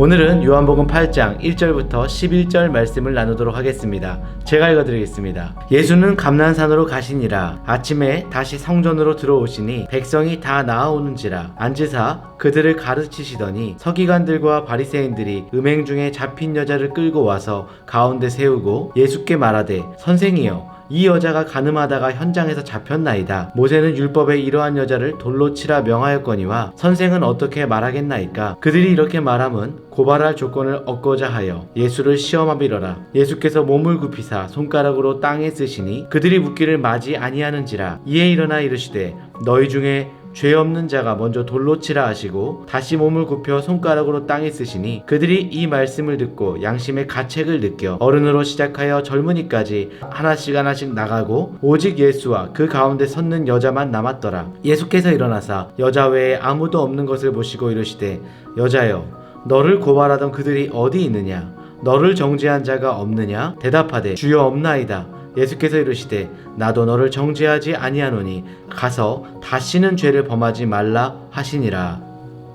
오늘은 요한복음 8장 1절부터 11절 말씀을 나누도록 하겠습니다. 제가 읽어드리겠습니다. 예수는 감난산으로 가시니라. 아침에 다시 성전으로 들어오시니 백성이 다 나아오는지라. 앉으사 그들을 가르치시더니 서기관들과 바리새인들이 음행 중에 잡힌 여자를 끌고 와서 가운데 세우고 예수께 말하되 선생이여 이 여자가 간음하다가 현장에서 잡혔나이다. 모세는 율법에 이러한 여자를 돌로 치라 명하였거니와 선생은 어떻게 말하겠나이까? 그들이 이렇게 말함은 고발할 조건을 얻고자 하여 예수를 시험하비러라. 예수께서 몸을 굽히사 손가락으로 땅에 쓰시니 그들이 묻기를 마지 아니하는지라. 이에 일어나 이르시되 너희 중에 죄 없는 자가 먼저 돌로 치라 하시고 다시 몸을 굽혀 손가락으로 땅에 쓰시니 그들이 이 말씀을 듣고 양심의 가책을 느껴 어른으로 시작하여 젊은이까지 하나씩 나가고 오직 예수와 그 가운데 섰는 여자만 남았더라. 예수께서 일어나사 여자 외에 아무도 없는 것을 보시고 이르시되 여자여 너를 고발하던 그들이 어디 있느냐? 너를 정죄한 자가 없느냐? 대답하되 주여 없나이다. 예수께서 이르시되 나도 너를 정죄하지 아니하노니 가서 다시는 죄를 범하지 말라 하시니라.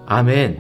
아멘.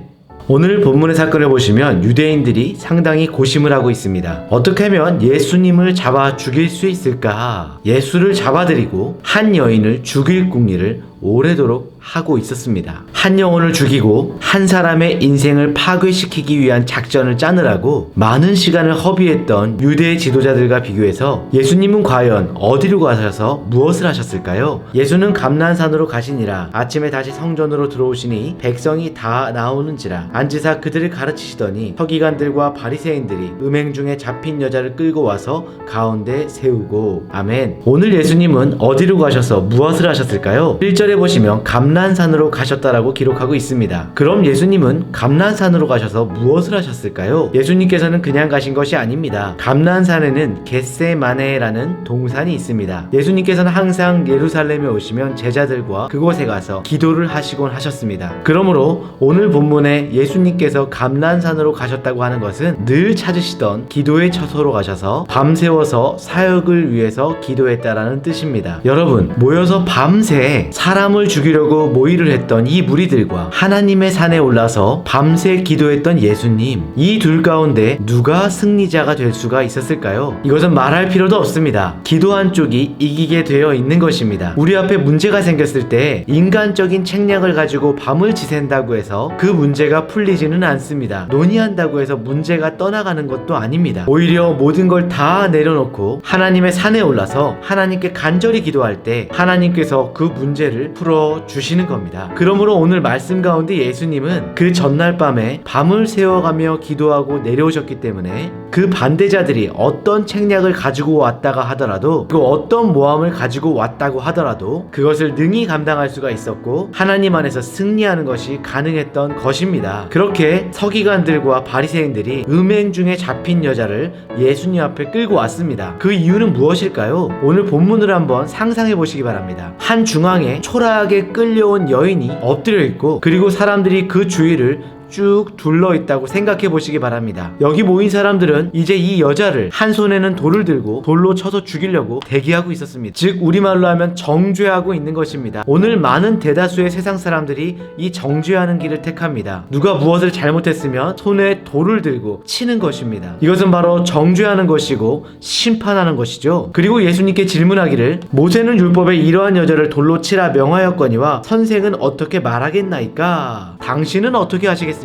오늘 본문의 사건을 보시면 유대인들이 상당히 고심을 하고 있습니다. 어떻게 하면 예수님을 잡아 죽일 수 있을까? 예수를 잡아들이고 한 여인을 죽일 궁리를 오래도록 하고 있었습니다. 한 영혼을 죽이고 한 사람의 인생을 파괴시키기 위한 작전을 짜느라고 많은 시간을 허비했던 유대 지도자들과 비교해서 예수님은 과연 어디로 가셔서 무엇을 하셨을까요? 예수는 감난산으로 가시니라. 아침에 다시 성전으로 들어오시니 백성이 다 나오는지라. 앉으사 그들을 가르치시더니 서기관들과 바리새인들이 음행 중에 잡힌 여자를 끌고 와서 가운데 세우고. 아멘. 오늘 예수님은 어디로 가셔서 무엇을 하셨을까요? 1절에 보시면 감난산으로 가셨다라고 기록하고 있습니다. 그럼 예수님은 감난산으로 가셔서 무엇을 하셨을까요? 예수님께서는 그냥 가신 것이 아닙니다. 감난산에는 겟세마네라는 동산이 있습니다. 예수님께서는 항상 예루살렘에 오시면 제자들과 그곳에 가서 기도를 하시곤 하셨습니다. 그러므로 오늘 본문에 예수님께서 감난산으로 가셨다고 하는 것은 늘 찾으시던 기도의 처소로 가셔서 밤새워서 사역을 위해서 기도했다라는 뜻입니다. 여러분, 모여서 밤새 사람을 죽이려고 모의를 했던 이 무리들과 하나님의 산에 올라서 밤새 기도했던 예수님, 이 둘 가운데 누가 승리자가 될 수가 있었을까요? 이것은 말할 필요도 없습니다. 기도한 쪽이 이기게 되어 있는 것입니다. 우리 앞에 문제가 생겼을 때 인간적인 책략을 가지고 밤을 지샌다고 해서 그 문제가 풀리지는 않습니다. 논의한다고 해서 문제가 떠나가는 것도 아닙니다. 오히려 모든 걸 다 내려놓고 하나님의 산에 올라서 하나님께 간절히 기도할 때 하나님께서 그 문제를 풀어주시는 겁니다. 그러므로 오늘 말씀 가운데 예수님은 그 전날 밤에 밤을 새워가며 기도하고 내려오셨기 때문에 그 반대자들이 어떤 책략을 가지고 왔다가 하더라도, 그 어떤 모함을 가지고 왔다고 하더라도 그것을 능히 감당할 수가 있었고 하나님 안에서 승리하는 것이 가능했던 것입니다. 그렇게 서기관들과 바리새인들이 음행 중에 잡힌 여자를 예수님 앞에 끌고 왔습니다. 그 이유는 무엇일까요? 오늘 본문을 한번 상상해 보시기 바랍니다. 한 중앙에 초라하게 끌려온 여인이 엎드려 있고, 그리고 사람들이 그 주위를 쭉 둘러 있다고 생각해 보시기 바랍니다. 여기 모인 사람들은 이제 이 여자를 한 손에는 돌을 들고 돌로 쳐서 죽이려고 대기하고 있었습니다. 즉 우리말로 하면 정죄하고 있는 것입니다. 오늘 많은 대다수의 세상 사람들이 이 정죄하는 길을 택합니다. 누가 무엇을 잘못했으면 손에 돌을 들고 치는 것입니다. 이것은 바로 정죄하는 것이고 심판하는 것이죠. 그리고 예수님께 질문하기를 모세는 율법에 이러한 여자를 돌로 치라 명하였거니와 선생은 어떻게 말하겠나이까? 당신은 어떻게 하시겠습니까?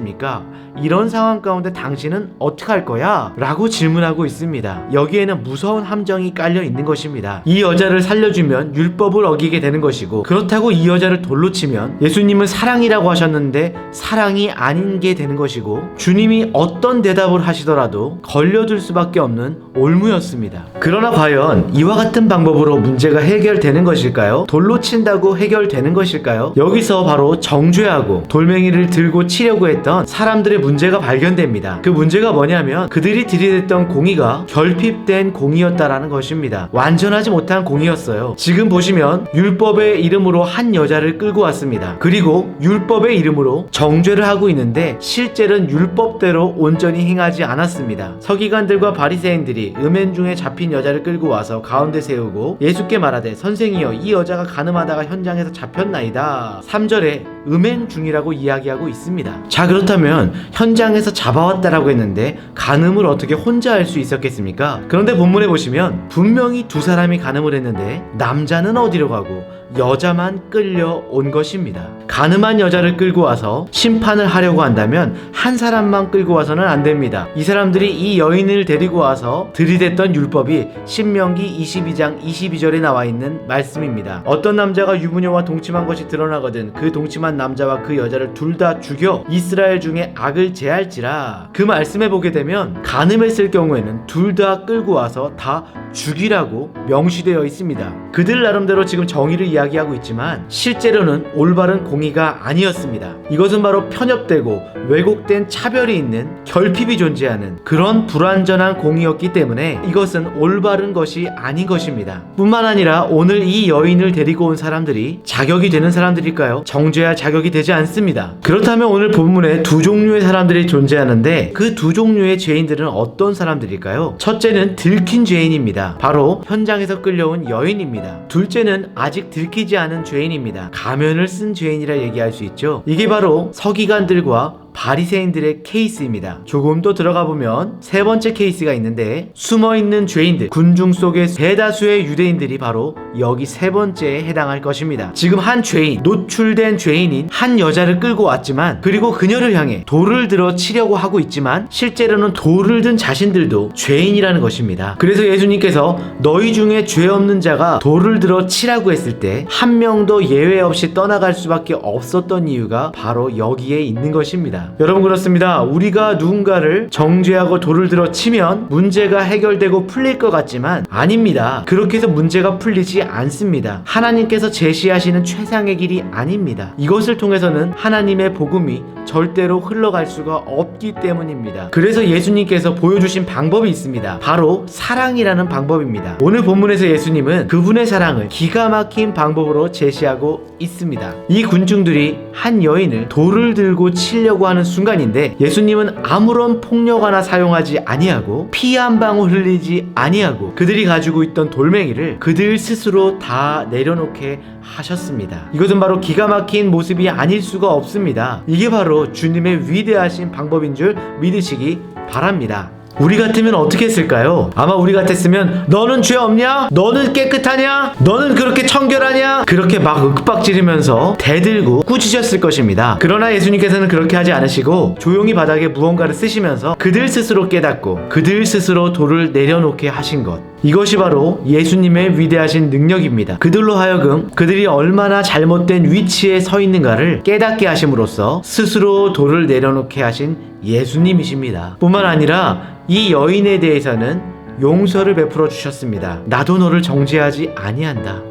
이런 상황 가운데 당신은 어떻게 할 거야? 라고 질문하고 있습니다. 여기에는 무서운 함정이 깔려 있는 것입니다. 이 여자를 살려주면 율법을 어기게 되는 것이고, 그렇다고 이 여자를 돌로 치면 예수님은 사랑이라고 하셨는데 사랑이 아닌 게 되는 것이고, 주님이 어떤 대답을 하시더라도 걸려들 수밖에 없는 올무였습니다. 그러나 과연 이와 같은 방법으로 문제가 해결되는 것일까요? 돌로 친다고 해결되는 것일까요? 여기서 바로 정죄하고 돌멩이를 들고 치려고 했던 사람들의 문제가 발견됩니다. 그 문제가 뭐냐면 그들이 들이댔던 공의가 결핍된 공의였다라는 것입니다. 완전하지 못한 공의였어요. 지금 보시면 율법의 이름으로 한 여자를 끌고 왔습니다. 그리고 율법의 이름으로 정죄를 하고 있는데 실제는 율법대로 온전히 행하지 않았습니다. 서기관들과 바리새인들이 음행 중에 잡힌 여자를 끌고 와서 가운데 세우고 예수께 말하되 선생이여 이 여자가 간음하다가 현장에서 잡혔나이다. 3절에 음행 중이라고 이야기하고 있습니다. 자, 그럼 그렇다면 현장에서 잡아왔다라고 했는데 간음을 어떻게 혼자 할 수 있었겠습니까? 그런데 본문에 보시면 분명히 두 사람이 간음을 했는데 남자는 어디로 가고 여자만 끌려온 것입니다. 간음한 여자를 끌고 와서 심판을 하려고 한다면 한 사람만 끌고 와서는 안 됩니다. 이 사람들이 이 여인을 데리고 와서 들이댔던 율법이 신명기 22장 22절에 나와 있는 말씀입니다. 어떤 남자가 유부녀와 동침한 것이 드러나거든 그 동침한 남자와 그 여자를 둘 다 죽여 이스라엘 중에 악을 제할지라. 그 말씀에 보게 되면 간음했을 경우에는 둘 다 끌고 와서 다 죽이라고 명시되어 있습니다. 그들 나름대로 지금 정의를 이야기하고 있지만 실제로는 올바른 공의가 아니었습니다. 이것은 바로 편협되고 왜곡된 차별이 있는 결핍이 존재하는 그런 불완전한 공의였기 때문에 이것은 올바른 것이 아닌 것입니다. 뿐만 아니라 오늘 이 여인을 데리고 온 사람들이 자격이 되는 사람들일까요? 정죄할 자격이 되지 않습니다. 그렇다면 오늘 본문에 두 종류의 사람들이 존재하는데 그 두 종류의 죄인들은 어떤 사람들일까요? 첫째는 들킨 죄인입니다. 바로 현장에서 끌려온 여인입니다. 둘째는 아직 들키지 않은 죄인입니다. 가면을 쓴 죄인이라 얘기할 수 있죠. 이게 바로 서기관들과 바리새인들의 케이스입니다. 조금 더 들어가 보면 세 번째 케이스가 있는데 숨어있는 죄인들, 군중 속의 대다수의 유대인들이 바로 여기 세 번째에 해당할 것입니다. 지금 한 죄인, 노출된 죄인인 한 여자를 끌고 왔지만 그리고 그녀를 향해 돌을 들어 치려고 하고 있지만 실제로는 돌을 든 자신들도 죄인이라는 것입니다. 그래서 예수님께서 너희 중에 죄 없는 자가 돌을 들어 치라고 했을 때 한 명도 예외 없이 떠나갈 수밖에 없었던 이유가 바로 여기에 있는 것입니다. 여러분, 그렇습니다. 우리가 누군가를 정죄하고 돌을 들어 치면 문제가 해결되고 풀릴 것 같지만 아닙니다. 그렇게 해서 문제가 풀리지 않습니다. 하나님께서 제시하시는 최상의 길이 아닙니다. 이것을 통해서는 하나님의 복음이 절대로 흘러갈 수가 없기 때문입니다. 그래서 예수님께서 보여주신 방법이 있습니다. 바로 사랑이라는 방법입니다. 오늘 본문에서 예수님은 그분의 사랑을 기가 막힌 방법으로 제시하고 있습니다. 이 군중들이 한 여인을 돌을 들고 치려고 하는 순간인데 예수님은 아무런 폭력 하나 사용하지 아니하고 피 한 방울 흘리지 아니하고 그들이 가지고 있던 돌멩이를 그들 스스로 다 내려놓게 하셨습니다. 이것은 바로 기가 막힌 모습이 아닐 수가 없습니다. 이게 바로 주님의 위대하신 방법인 줄 믿으시기 바랍니다. 우리 같으면 어떻게 했을까요? 아마 우리 같았으면 너는 죄 없냐? 너는 깨끗하냐? 너는 그렇게 청결하냐? 그렇게 막 윽박지르면서 대들고 꾸짖었을 것입니다. 그러나 예수님께서는 그렇게 하지 않으시고 조용히 바닥에 무언가를 쓰시면서 그들 스스로 깨닫고 그들 스스로 돌을 내려놓게 하신 것, 이것이 바로 예수님의 위대하신 능력입니다. 그들로 하여금 그들이 얼마나 잘못된 위치에 서 있는가를 깨닫게 하심으로써 스스로 돌을 내려놓게 하신 예수님이십니다. 뿐만 아니라 이 여인에 대해서는 용서를 베풀어 주셨습니다. 나도 너를 정죄하지 아니한다.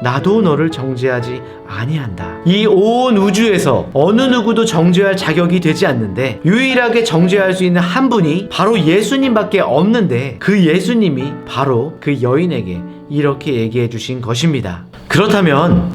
나도 너를 정죄하지 아니한다. 이 온 우주에서 어느 누구도 정죄할 자격이 되지 않는데 유일하게 정죄할 수 있는 한 분이 바로 예수님밖에 없는데 그 예수님이 바로 그 여인에게 이렇게 얘기해 주신 것입니다. 그렇다면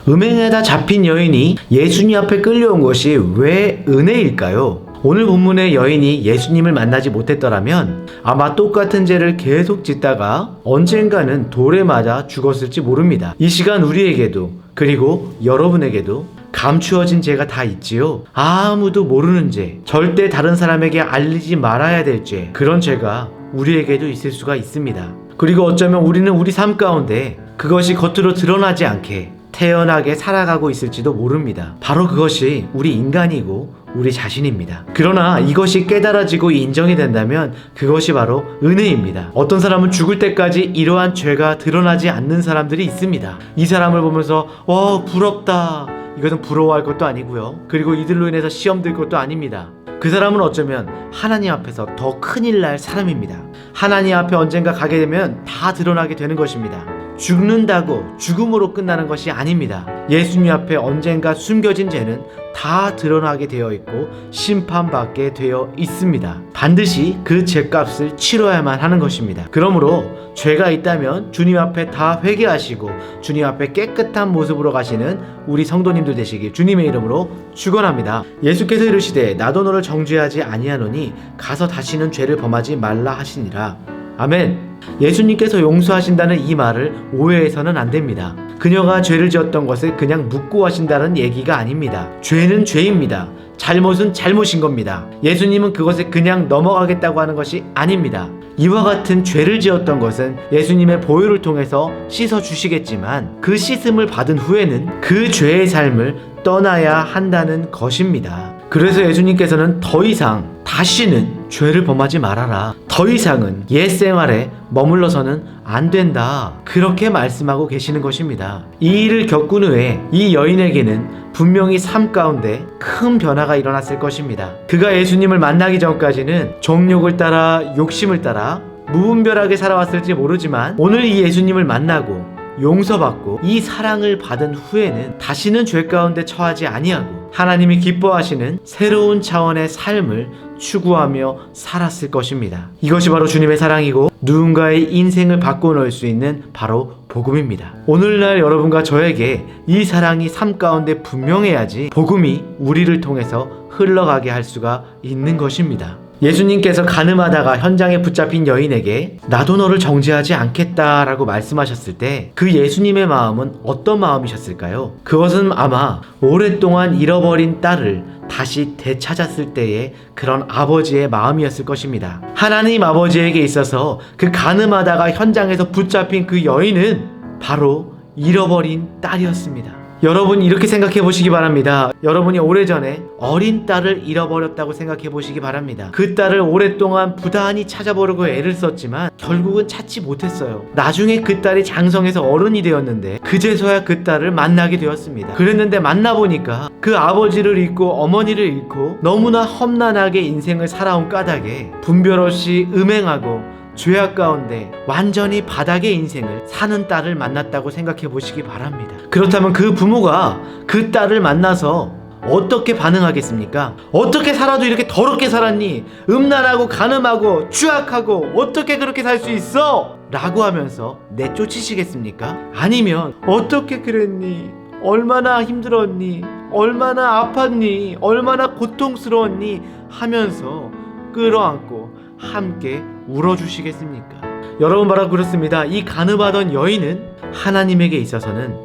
음행에다 잡힌 여인이 예수님 앞에 끌려온 것이 왜 은혜일까요? 오늘 본문의 여인이 예수님을 만나지 못했더라면 아마 똑같은 죄를 계속 짓다가 언젠가는 돌에 맞아 죽었을지 모릅니다. 이 시간 우리에게도 그리고 여러분에게도 감추어진 죄가 다 있지요. 아무도 모르는 죄, 절대 다른 사람에게 알리지 말아야 될 죄, 그런 죄가 우리에게도 있을 수가 있습니다. 그리고 어쩌면 우리는 우리 삶 가운데 그것이 겉으로 드러나지 않게 태연하게 살아가고 있을지도 모릅니다. 바로 그것이 우리 인간이고 우리 자신입니다. 그러나 이것이 깨달아지고 인정이 된다면 그것이 바로 은혜입니다. 어떤 사람은 죽을 때까지 이러한 죄가 드러나지 않는 사람들이 있습니다. 이 사람을 보면서 와, 부럽다, 이것은 부러워할 것도 아니고요. 그리고 이들로 인해서 시험 들 것도 아닙니다. 그 사람은 어쩌면 하나님 앞에서 더 큰일 날 사람입니다. 하나님 앞에 언젠가 가게 되면 다 드러나게 되는 것입니다. 죽는다고 죽음으로 끝나는 것이 아닙니다. 예수님 앞에 언젠가 숨겨진 죄는 다 드러나게 되어 있고 심판받게 되어 있습니다. 반드시 그 죄값을 치러야만 하는 것입니다. 그러므로 죄가 있다면 주님 앞에 다 회개하시고 주님 앞에 깨끗한 모습으로 가시는 우리 성도님들 되시길 주님의 이름으로 축원합니다. 예수께서 이르시되 나도 너를 정죄하지 아니하노니 가서 다시는 죄를 범하지 말라 하시니라. 아멘. 예수님께서 용서하신다는 이 말을 오해해서는 안 됩니다. 그녀가 죄를 지었던 것을 그냥 묻고 하신다는 얘기가 아닙니다. 죄는 죄입니다. 잘못은 잘못인 겁니다. 예수님은 그것을 그냥 넘어가겠다고 하는 것이 아닙니다. 이와 같은 죄를 지었던 것은 예수님의 보혈을 통해서 씻어주시겠지만 그 씻음을 받은 후에는 그 죄의 삶을 떠나야 한다는 것입니다. 그래서 예수님께서는 더 이상 다시는 죄를 범하지 말아라. 더 이상은 옛 생활에 머물러서는 안 된다. 그렇게 말씀하고 계시는 것입니다. 이 일을 겪은 후에 이 여인에게는 분명히 삶 가운데 큰 변화가 일어났을 것입니다. 그가 예수님을 만나기 전까지는 정욕을 따라 욕심을 따라 무분별하게 살아왔을지 모르지만 오늘 이 예수님을 만나고 용서받고 이 사랑을 받은 후에는 다시는 죄 가운데 처하지 아니하고 하나님이 기뻐하시는 새로운 차원의 삶을 추구하며 살았을 것입니다. 이것이 바로 주님의 사랑이고 누군가의 인생을 바꿔놓을 수 있는 바로 복음입니다. 오늘날 여러분과 저에게 이 사랑이 삶 가운데 분명해야지 복음이 우리를 통해서 흘러가게 할 수가 있는 것입니다. 예수님께서 가늠하다가 현장에 붙잡힌 여인에게 나도 너를 정죄하지 않겠다라고 말씀하셨을 때 그 예수님의 마음은 어떤 마음이셨을까요? 그것은 아마 오랫동안 잃어버린 딸을 다시 되찾았을 때의 그런 아버지의 마음이었을 것입니다. 하나님 아버지에게 있어서 그 가늠하다가 현장에서 붙잡힌 그 여인은 바로 잃어버린 딸이었습니다. 여러분 이렇게 생각해 보시기 바랍니다. 여러분이 오래전에 어린 딸을 잃어버렸다고 생각해 보시기 바랍니다. 그 딸을 오랫동안 부단히 찾아보려고 애를 썼지만 결국은 찾지 못했어요. 나중에 그 딸이 장성해서 어른이 되었는데 그제서야 그 딸을 만나게 되었습니다. 그랬는데 만나보니까 그 아버지를 잃고 어머니를 잃고 너무나 험난하게 인생을 살아온 까닭에 분별 없이 음행하고 죄악 가운데 완전히 바닥의 인생을 사는 딸을 만났다고 생각해 보시기 바랍니다. 그렇다면 그 부모가 그 딸을 만나서 어떻게 반응하겠습니까? 어떻게 살아도 이렇게 더럽게 살았니? 음란하고 간음하고 추악하고 어떻게 그렇게 살 수 있어? 라고 하면서 내쫓으시겠습니까? 아니면 어떻게 그랬니? 얼마나 힘들었니? 얼마나 아팠니? 얼마나 고통스러웠니? 하면서 끌어안고 함께 울어주시겠습니까? 여러분 바로 그렇습니다. 이 간음하던 여인은 하나님에게 있어서는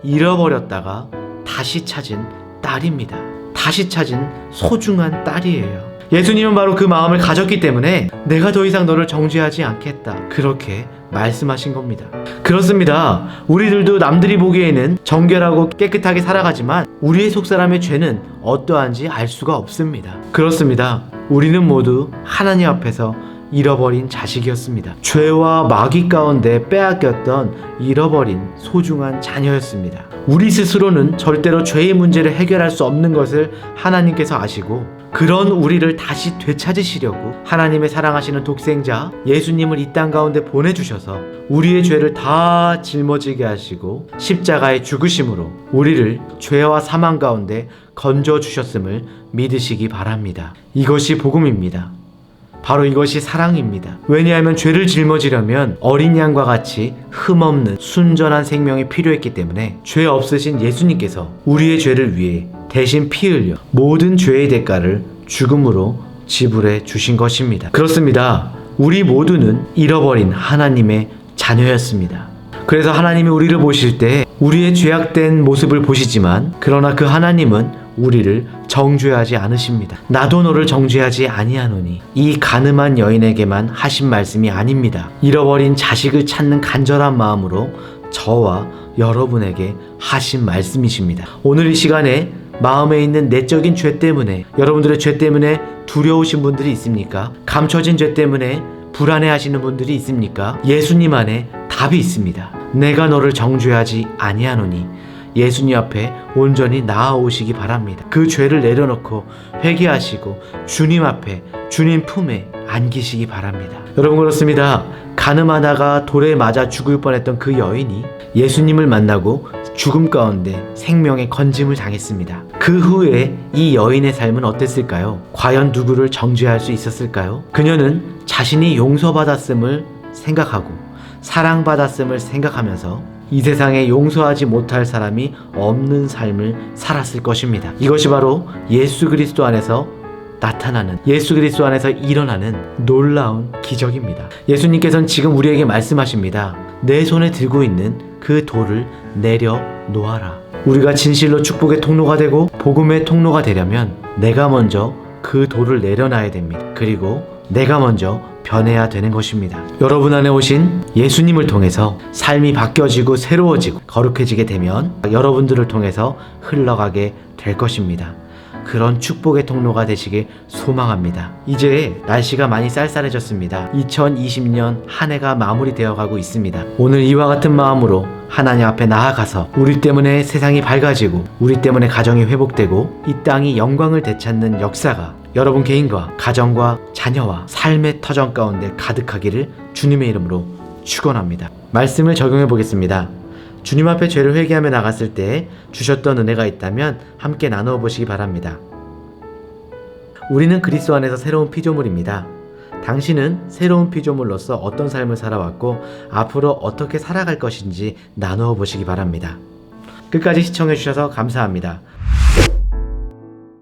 잃어버렸다가 다시 찾은 딸입니다. 다시 찾은 소중한 딸이에요. 예수님은 바로 그 마음을 가졌기 때문에 내가 더 이상 너를 정죄하지 않겠다 그렇게 말씀하신 겁니다. 그렇습니다. 우리들도 남들이 보기에는 정결하고 깨끗하게 살아가지만 우리의 속사람의 죄는 어떠한지 알 수가 없습니다. 그렇습니다. 우리는 모두 하나님 앞에서 잃어버린 자식이었습니다. 죄와 마귀 가운데 빼앗겼던 잃어버린 소중한 자녀였습니다. 우리 스스로는 절대로 죄의 문제를 해결할 수 없는 것을 하나님께서 아시고 그런 우리를 다시 되찾으시려고 하나님의 사랑하시는 독생자 예수님을 이 땅 가운데 보내주셔서 우리의 죄를 다 짊어지게 하시고 십자가의 죽으심으로 우리를 죄와 사망 가운데 건져주셨음을 믿으시기 바랍니다. 이것이 복음입니다. 바로 이것이 사랑입니다. 왜냐하면 죄를 짊어지려면 어린 양과 같이 흠없는 순전한 생명이 필요했기 때문에 죄 없으신 예수님께서 우리의 죄를 위해 대신 피 흘려 모든 죄의 대가를 죽음으로 지불해 주신 것입니다. 그렇습니다. 우리 모두는 잃어버린 하나님의 자녀였습니다. 그래서 하나님이 우리를 보실 때 우리의 죄악된 모습을 보시지만 그러나 그 하나님은 우리를 정죄하지 않으십니다. 나도 너를 정죄하지 아니하노니 이 간음한 여인에게만 하신 말씀이 아닙니다. 잃어버린 자식을 찾는 간절한 마음으로 저와 여러분에게 하신 말씀이십니다. 오늘 이 시간에 마음에 있는 내적인 죄 때문에 여러분들의 죄 때문에 두려우신 분들이 있습니까? 감춰진 죄 때문에 불안해하시는 분들이 있습니까? 예수님 안에 답이 있습니다. 내가 너를 정죄하지 아니하노니 예수님 앞에 온전히 나아오시기 바랍니다. 그 죄를 내려놓고 회개하시고 주님 앞에 주님 품에 안기시기 바랍니다. 여러분 그렇습니다. 간음하다가 돌에 맞아 죽을 뻔했던 그 여인이 예수님을 만나고 죽음 가운데 생명의 건짐을 당했습니다. 그 후에 이 여인의 삶은 어땠을까요? 과연 누구를 정죄할 수 있었을까요? 그녀는 자신이 용서받았음을 생각하고 사랑받았음을 생각하면서 이 세상에 용서하지 못할 사람이 없는 삶을 살았을 것입니다. 이것이 바로 예수 그리스도 안에서 나타나는 예수 그리스도 안에서 일어나는 놀라운 기적입니다. 예수님께서는 지금 우리에게 말씀하십니다. 내 손에 들고 있는 그 돌을 내려 놓아라. 우리가 진실로 축복의 통로가 되고 복음의 통로가 되려면 내가 먼저 그 돌을 내려놔야 됩니다. 그리고 내가 먼저 변해야 되는 것입니다. 여러분 안에 오신 예수님을 통해서 삶이 바뀌어지고 새로워지고 거룩해지게 되면 여러분들을 통해서 흘러가게 될 것입니다. 그런 축복의 통로가 되시길 소망합니다. 이제 날씨가 많이 쌀쌀해졌습니다. 2020년 한 해가 마무리되어 가고 있습니다. 오늘 이와 같은 마음으로 하나님 앞에 나아가서 우리 때문에 세상이 밝아지고 우리 때문에 가정이 회복되고 이 땅이 영광을 되찾는 역사가 여러분 개인과 가정과 자녀와 삶의 터전 가운데 가득하기를 주님의 이름으로 축원합니다. 말씀을 적용해 보겠습니다. 주님 앞에 죄를 회개하며 나갔을 때 주셨던 은혜가 있다면 함께 나누어 보시기 바랍니다. 우리는 그리스도 안에서 새로운 피조물입니다. 당신은 새로운 피조물로서 어떤 삶을 살아왔고 앞으로 어떻게 살아갈 것인지 나누어 보시기 바랍니다. 끝까지 시청해 주셔서 감사합니다.